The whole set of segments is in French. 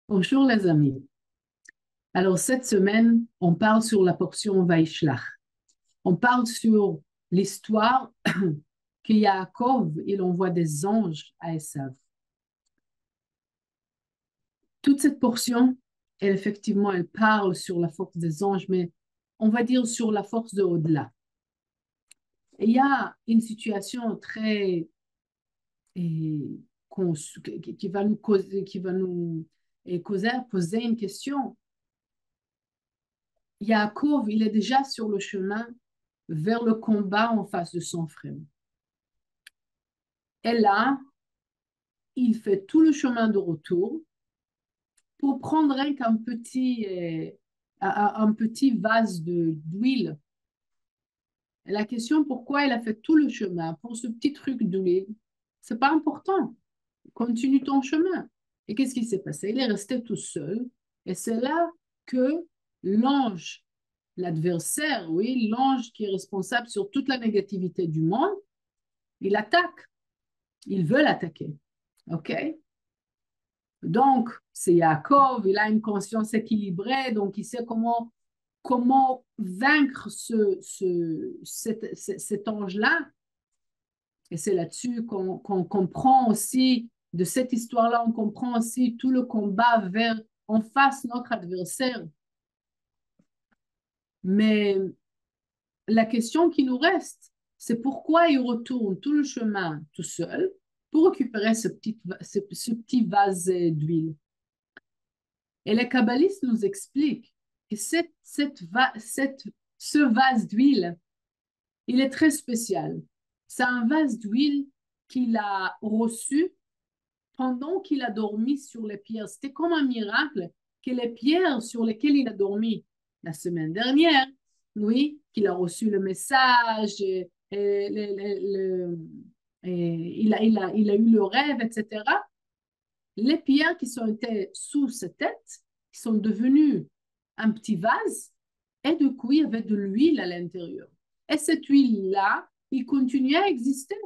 Bonjour les amis. Alors cette semaine, on parle sur la portion Vaishlach. On parle sur l'histoire que Yaakov, il envoie des anges à Esav. Toute cette portion, effectivement, elle parle sur la force des anges, mais on va dire sur la force de au-delà. Et il y a une situation très et, qui va nous causer, poser une question. Yaakov, il est déjà sur le chemin vers le combat en face de son frère. Et là, il fait tout le chemin de retour pour prendre un petit vase d'huile. Et la question, pourquoi il a fait tout le chemin pour ce petit truc d'huile, c'est pas important. Continue ton chemin. Et qu'est-ce qui s'est passé? Il est resté tout seul. Et c'est là que l'ange, l'adversaire, oui, l'ange qui est responsable sur toute la négativité du monde, il attaque. Ils veulent attaquer. OK? Donc, c'est Yaakov, il a une conscience équilibrée, donc il sait comment vaincre cet ange-là. Et c'est là-dessus qu'on comprend aussi, de cette histoire-là, on comprend aussi tout le combat vers en face notre adversaire. Mais la question qui nous reste, c'est pourquoi il retourne tout le chemin tout seul pour récupérer ce petit vase d'huile. Et les kabbalistes nous expliquent que ce vase d'huile, il est très spécial. C'est un vase d'huile qu'il a reçu pendant qu'il a dormi sur les pierres. C'était comme un miracle que les pierres sur lesquelles il a dormi la semaine dernière, oui, qu'il a reçu le message, il a eu le rêve, etc. Les pierres qui sont été sous sa tête, qui sont devenues un petit vase, et du coup, il y avait de l'huile à l'intérieur. Et cette huile-là, il continuait à exister,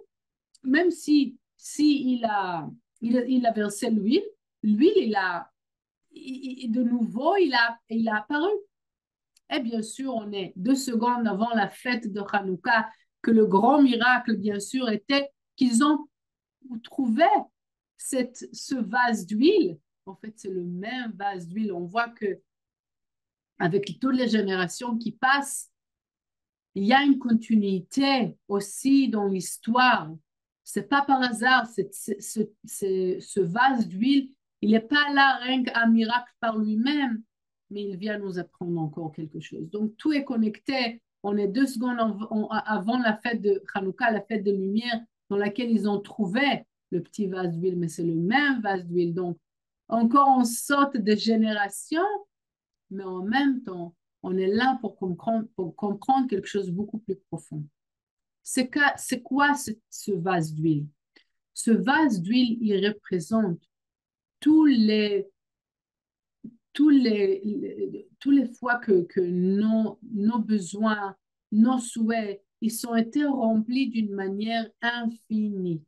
même si il a versé l'huile, de nouveau, il a apparu. Et bien sûr, on est 2 secondes avant la fête de Hanouka, que le grand miracle, bien sûr, était qu'ils ont trouvé ce vase d'huile. En fait, c'est le même vase d'huile. On voit que avec toutes les générations qui passent, il y a une continuité aussi dans l'histoire. C'est pas par hasard, ce vase d'huile, il n'est pas là rien qu'un miracle par lui-même, mais il vient nous apprendre encore quelque chose. Donc tout est connecté. On est 2 secondes avant la fête de Hanouka, la fête de lumière, dans laquelle ils ont trouvé le petit vase d'huile, mais c'est le même vase d'huile. Donc encore on saute des générations, mais en même temps, on est là pour comprendre quelque chose de beaucoup plus profond. C'est quoi ce vase d'huile? Ce vase d'huile, il représente tous les, tous les fois que nos besoins, nos souhaits, ils ont été remplis d'une manière infinie.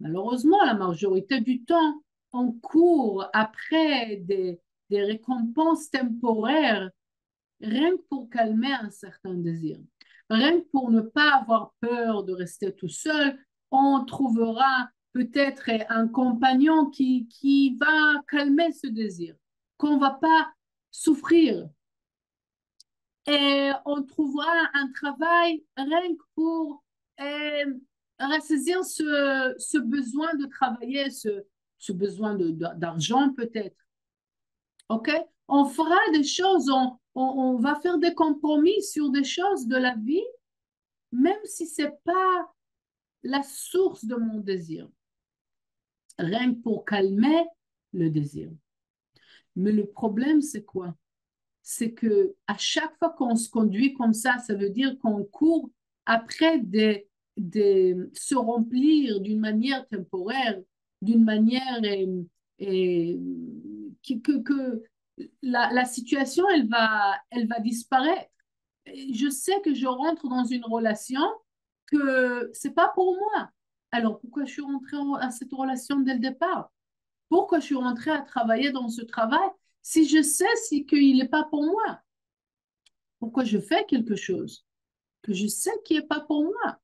Malheureusement, la majorité du temps, on court après des récompenses temporaires rien que pour calmer un certain désir, rien que pour ne pas avoir peur de rester tout seul, on trouvera peut-être un compagnon qui va calmer ce désir, qu'on ne va pas souffrir. Et on trouvera un travail rien que pour ressaisir ce besoin de travailler, ce besoin d'argent peut-être. OK? On fera des choses, on va faire des compromis sur des choses de la vie, même si ce n'est pas la source de mon désir, rien que pour calmer le désir. Mais le problème, c'est quoi? C'est que à chaque fois qu'on se conduit comme ça veut dire qu'on court après se remplir d'une manière temporaire, d'une manière et, que la situation, elle va disparaître. Je sais que je rentre dans une relation que c'est pas pour moi. Alors pourquoi je suis rentrée à cette relation dès le départ? Pourquoi je suis rentrée à travailler dans ce travail si je sais qu'il n'est pas pour moi? Pourquoi je fais quelque chose que je sais qui n'est pas pour moi?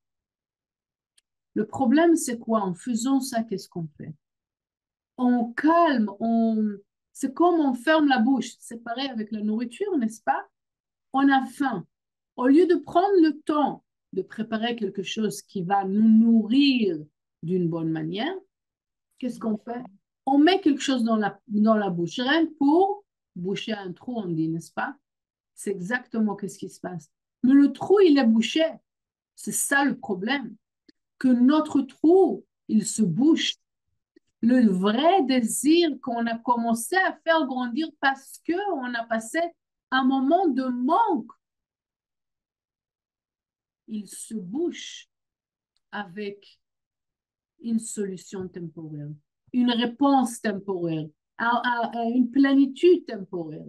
Le problème, c'est quoi? En faisant ça, qu'est-ce qu'on fait? On calme, c'est comme on ferme la bouche. C'est pareil avec la nourriture, n'est-ce pas? On a faim. Au lieu de prendre le temps de préparer quelque chose qui va nous nourrir d'une bonne manière, qu'est-ce qu'on fait? On met quelque chose dans la bouche, rien que pour boucher un trou, on dit, n'est-ce pas? C'est exactement ce qui se passe. Mais le trou, il est bouché. C'est ça le problème. Que notre trou, il se bouche. Le vrai désir qu'on a commencé à faire grandir parce qu'on a passé un moment de manque, il se bouche avec une solution temporaire, une réponse temporaire, une plénitude temporaire.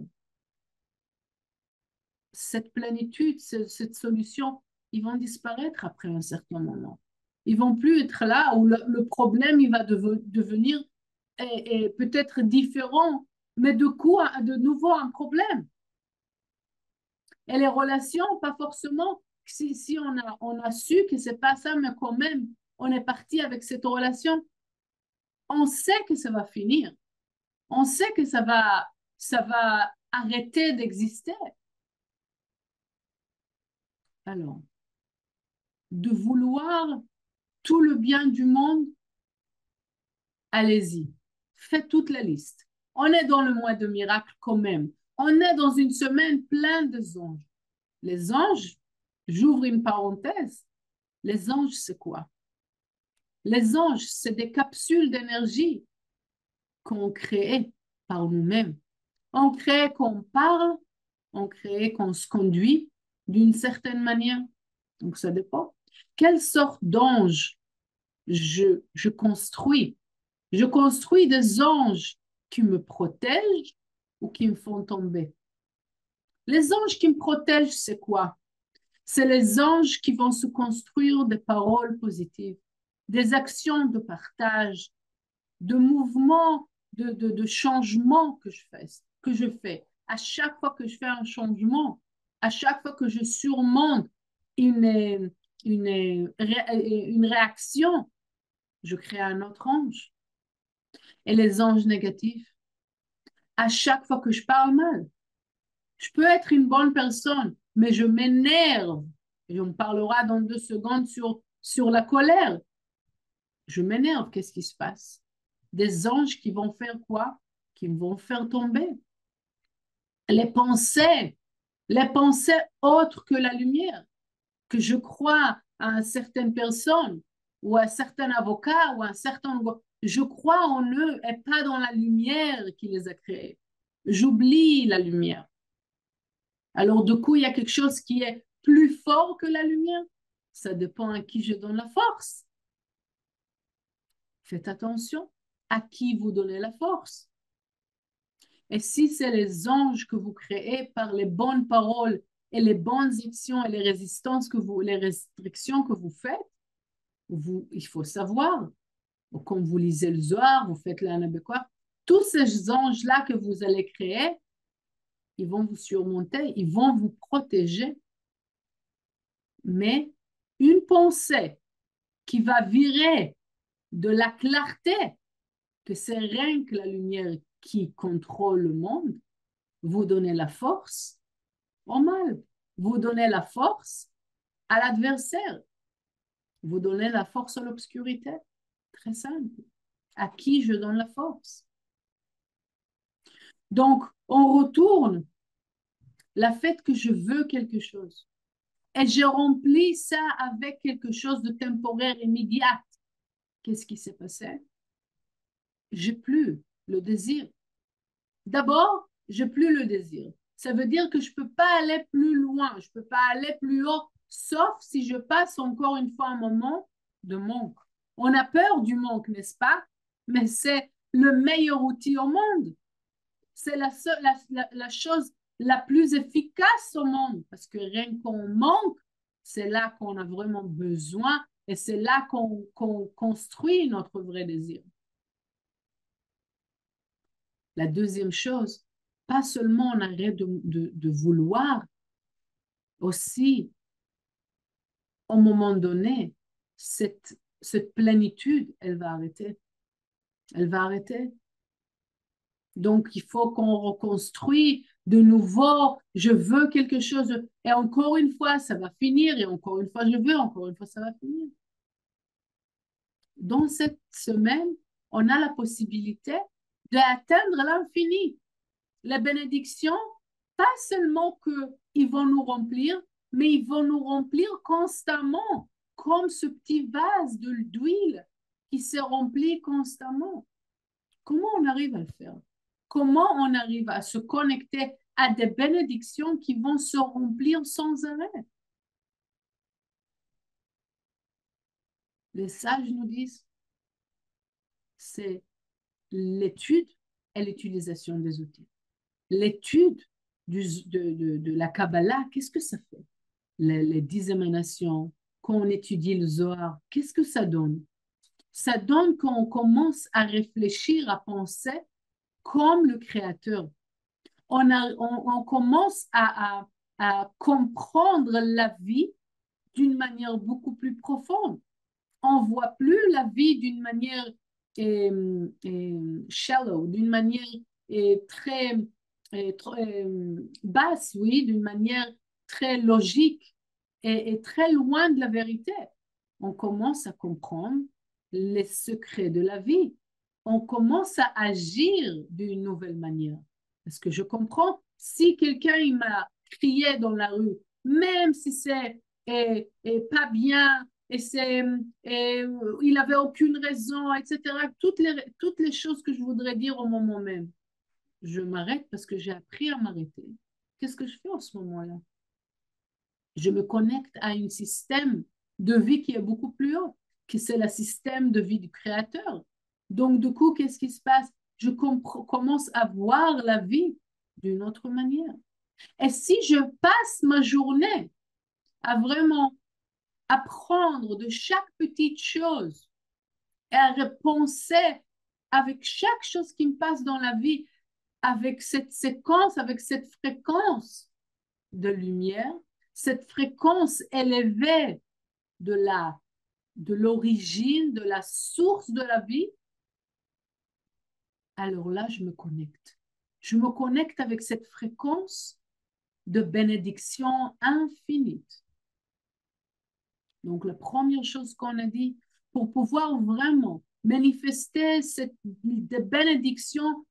Cette plénitude, cette solution, ils vont disparaître après un certain moment. Ils vont plus être là où le problème il va devenir peut-être différent, mais de nouveau un problème. Et les relations, pas forcément, si on a su que c'est pas ça, mais quand même, on est parti avec cette relation, on sait que ça va finir. On sait que ça va arrêter d'exister. Alors, de vouloir tout le bien du monde, allez-y. Faites toute la liste. On est dans le mois de miracle quand même. On est dans une semaine pleine de anges. Les anges, j'ouvre une parenthèse, les anges, c'est quoi? Les anges, c'est des capsules d'énergie qu'on crée par nous-mêmes. On crée qu'on parle, on crée qu'on se conduit d'une certaine manière. Donc, ça dépend. Quelle sorte d'ange je construis? Je construis des anges qui me protègent ou qui me font tomber. Les anges qui me protègent, c'est quoi? C'est les anges qui vont se construire des paroles positives, des actions de partage, de mouvements, de changements que je fais. À chaque fois que je fais un changement, à chaque fois que je surmonte une réaction, je crée un autre ange. Et les anges négatifs, à chaque fois que je parle mal, je peux être une bonne personne, mais je m'énerve. Et on parlera dans 2 secondes sur la colère. Je m'énerve, qu'est-ce qui se passe? Des anges qui vont faire quoi? Qui me vont faire tomber. Les pensées autres que la lumière, que je crois à une certaine personne ou à un certain avocat ou à un certain... Je crois en eux et pas dans la lumière qui les a créés. J'oublie la lumière. Alors, du coup, il y a quelque chose qui est plus fort que la lumière. Ça dépend à qui je donne la force. Faites attention à qui vous donnez la force. Et si c'est les anges que vous créez par les bonnes paroles et les bonnes actions et les résistances les restrictions que vous faites, il faut savoir. Quand vous lisez le Zohar, vous faites l'Anabekwa, tous ces anges-là que vous allez créer, ils vont vous surmonter, ils vont vous protéger. Mais une pensée qui va virer de la clarté, que c'est rien que la lumière qui contrôle le monde, vous donnez la force au mal. Vous donnez la force à l'adversaire. Vous donnez la force à l'obscurité. Très simple. À qui je donne la force? Donc, on retourne la fait que je veux quelque chose. Et je remplis ça avec quelque chose de temporaire, immédiat. Qu'est-ce qui s'est passé? J'ai plus le désir. D'abord, j'ai plus le désir. Ça veut dire que je peux pas aller plus loin, je peux pas aller plus haut, sauf si je passe encore une fois un moment de manque. On a peur du manque, n'est-ce pas? Mais c'est le meilleur outil au monde. C'est la chose la plus efficace au monde parce que rien qu'on manque, c'est là qu'on a vraiment besoin et c'est là qu'on construit notre vrai désir. La deuxième chose, pas seulement on arrête de vouloir, aussi, au moment donné, cette plénitude, elle va arrêter. Elle va arrêter. Donc, il faut qu'on reconstruise de nouveau. Je veux quelque chose. Et encore une fois, ça va finir. Et encore une fois, je veux. Encore une fois, ça va finir. Dans cette semaine, on a la possibilité d'atteindre l'infini. Les bénédictions, pas seulement qu'ils vont nous remplir, mais ils vont nous remplir constamment, comme ce petit vase d'huile qui se remplit constamment. Comment on arrive à le faire? Comment on arrive à se connecter à des bénédictions qui vont se remplir sans arrêt? Les sages nous disent, c'est l'étude et l'utilisation des outils. L'étude de la Kabbalah, qu'est-ce que ça fait? Les 10 émanations, quand on étudie le Zohar, qu'est-ce que ça donne? Ça donne qu'on commence à réfléchir, à penser comme le Créateur. On commence à comprendre la vie d'une manière beaucoup plus profonde. On ne voit plus la vie d'une manière shallow, d'une manière très, très basse, oui, d'une manière très logique et très loin de la vérité. On commence à comprendre les secrets de la vie. On commence à agir d'une nouvelle manière. Parce que je comprends, si quelqu'un il m'a crié dans la rue, même si c'est pas bien, il n'avait aucune raison, etc. Toutes les choses que je voudrais dire au moment même. Je m'arrête parce que j'ai appris à m'arrêter. Qu'est-ce que je fais en ce moment-là? Je me connecte à un système de vie qui est beaucoup plus haut, qui c'est le système de vie du Créateur. Donc, du coup, qu'est-ce qui se passe? Je commence à voir la vie d'une autre manière. Et si je passe ma journée à vraiment apprendre de chaque petite chose et à repenser avec chaque chose qui me passe dans la vie, avec cette séquence, avec cette fréquence de lumière, cette fréquence élevée de l'origine, de la source de la vie, alors là, je me connecte. Je me connecte avec cette fréquence de bénédiction infinite. Donc, la première chose qu'on a dit, pour pouvoir vraiment manifester cette bénédiction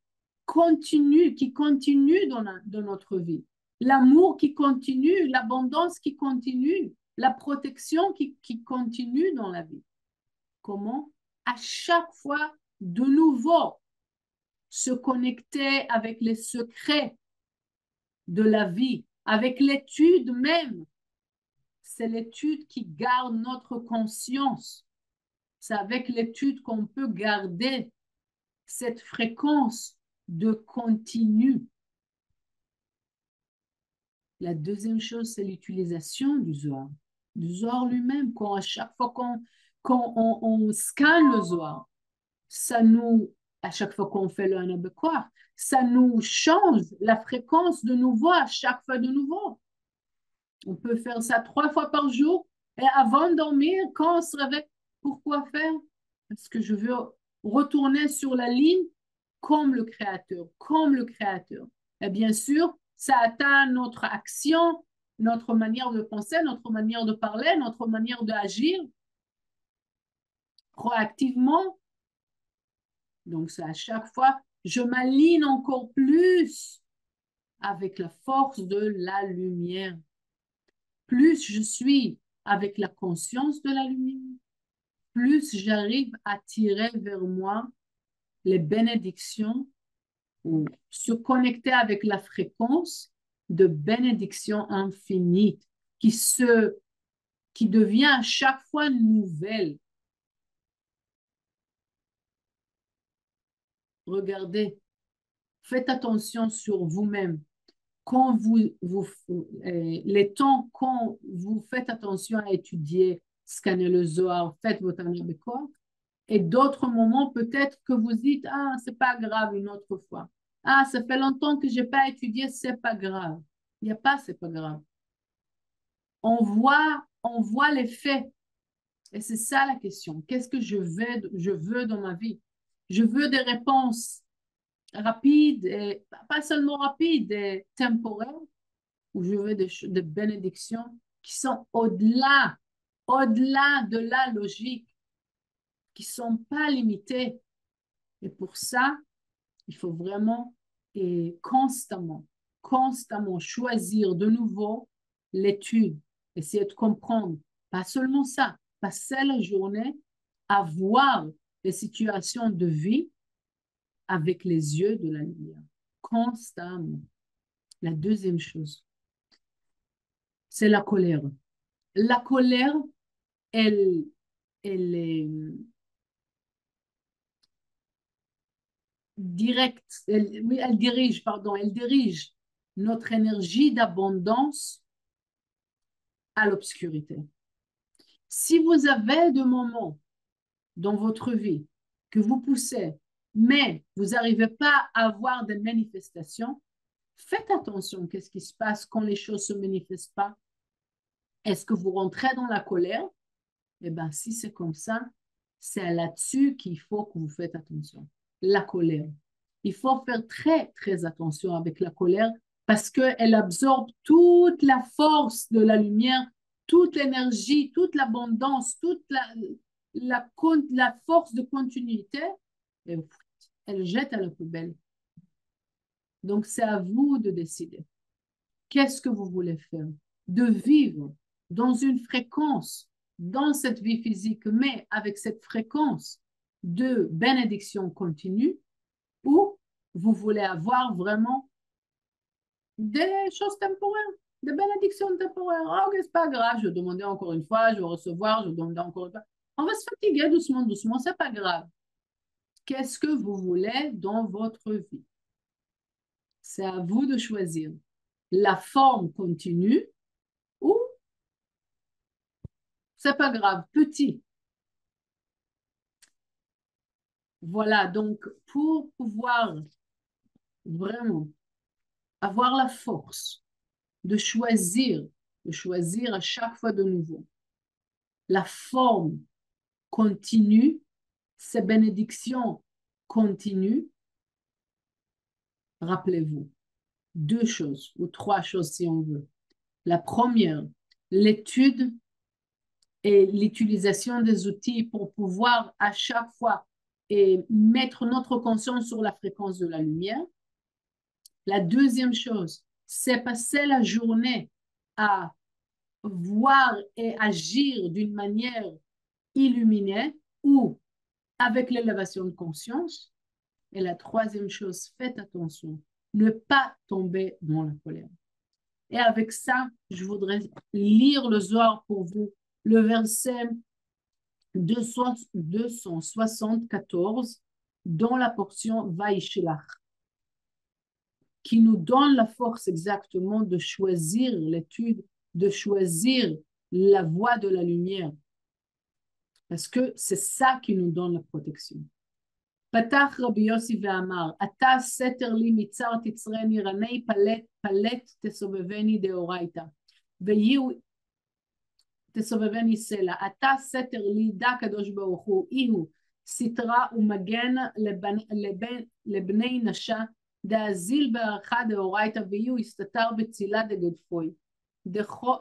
continue, qui continue dans notre vie, l'amour qui continue, l'abondance qui continue, la protection qui continue dans la vie. Comment? À chaque fois, de nouveau, se connecter avec les secrets de la vie, avec l'étude même. C'est l'étude qui garde notre conscience. C'est avec l'étude qu'on peut garder cette fréquence de continu. La deuxième chose, c'est l'utilisation du Zohar. Du Zohar lui-même, quand à chaque fois qu'on scanne le Zohar, ça nous, à chaque fois qu'on fait le Hanabekor, ça nous change la fréquence de nouveau à chaque fois de nouveau. On peut faire ça 3 fois par jour et avant de dormir, quand on se réveille, pourquoi faire? Parce que je veux retourner sur la ligne comme le Créateur, comme le Créateur. Et bien sûr, ça atteint notre action, notre manière de penser, notre manière de parler, notre manière d'agir proactivement. Donc, c'est à chaque fois, je m'aligne encore plus avec la force de la lumière. Plus je suis avec la conscience de la lumière, plus j'arrive à tirer vers moi les bénédictions ou se connecter avec la fréquence de bénédictions infinies qui devient à chaque fois nouvelle. Regardez, faites attention sur vous-même. Quand les temps quand vous faites attention à étudier, scanner le Zohar, faites votre Hanabekor, et d'autres moments peut-être que vous dites, ah, c'est pas grave une autre fois. Ah, ça fait longtemps que je n'ai pas étudié, c'est pas grave. Il n'y a pas, c'est pas grave. On voit les faits. Et c'est ça la question. Qu'est-ce que je veux dans ma vie? Je veux des réponses rapides, et pas seulement rapides, et temporaires, ou je veux des bénédictions qui sont au-delà de la logique, qui ne sont pas limitées. Et pour ça, il faut vraiment et constamment choisir de nouveau l'étude, essayer de comprendre. Pas seulement ça, passer la journée à voir les situations de vie avec les yeux de la lumière. Constamment. La deuxième chose, c'est la colère. La colère, elle, elle est directe, oui, elle dirige notre énergie d'abondance à l'obscurité. Si vous avez des moments dans votre vie que vous poussez, mais vous n'arrivez pas à avoir des manifestations, faites attention, qu'est-ce qui se passe quand les choses ne se manifestent pas? Est-ce que vous rentrez dans la colère? Eh bien, si c'est comme ça, c'est là-dessus qu'il faut que vous faites attention. La colère. Il faut faire très attention avec la colère parce qu'elle absorbe toute la force de la lumière, toute l'énergie, toute l'abondance, toute la force de continuité. Et elle jette à la poubelle. Donc, c'est à vous de décider. Qu'est-ce que vous voulez faire? De vivre dans une fréquence, dans cette vie physique, mais avec cette fréquence de bénédiction continue, ou vous voulez avoir vraiment des choses temporaires, des bénédictions temporaires. Ah, ok, c'est pas grave, je vais demander encore une fois, je vais recevoir, je vais demander encore une fois. On va se fatiguer doucement, c'est pas grave. Qu'est-ce que vous voulez dans votre vie? C'est à vous de choisir. La forme continue ou c'est pas grave, petit. Voilà, donc pour pouvoir vraiment avoir la force de choisir à chaque fois de nouveau la forme continue, ces bénédictions continuent, rappelez-vous, deux choses ou trois choses si on veut. La première, l'étude et l'utilisation des outils pour pouvoir à chaque fois mettre notre conscience sur la fréquence de la lumière. La deuxième chose, c'est passer la journée à voir et agir d'une manière illuminée ou avec l'élévation de conscience. Et la troisième chose, faites attention, ne pas tomber dans la colère. Et avec ça, je voudrais lire le Zohar pour vous, le verset 274 dans la portion Vaishlach, qui nous donne la force exactement de choisir l'étude, de choisir la voie de la lumière. Parce que c'est ça qui nous donne la protection. פתח רבי יוסי ואמר, אתה סתר לי מצר תצרני רני פלט תסובבני דאורייתא, ויהיו תסובבני סלע. אתה סתר לי דע קדוש ברוך הוא, איהו סתרה ומגן לבני נשה, דאזיל בערכה דאורייתא, ויהיו הסתתר בצילה דגדפוי.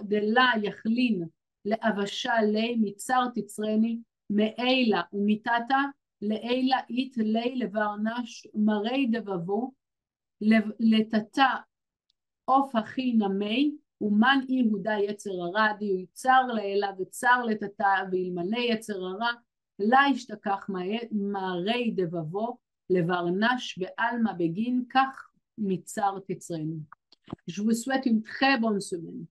דלה יכלין לאבשה לי מצר תצרני, מאילה ומיתתה, לאילה אית לי לברנש מרי דבבו, לטאטא עוף הכי נמי, ומן יהודה יצר הרע, דיוצר לאלה וצר לטאטא, ואלמלא יצר הרע, לה ישתכח מרי דבבו, לברנש בעלמא בגין, כך מצר תצרנו. Je vous souhaite une très bonne semaine.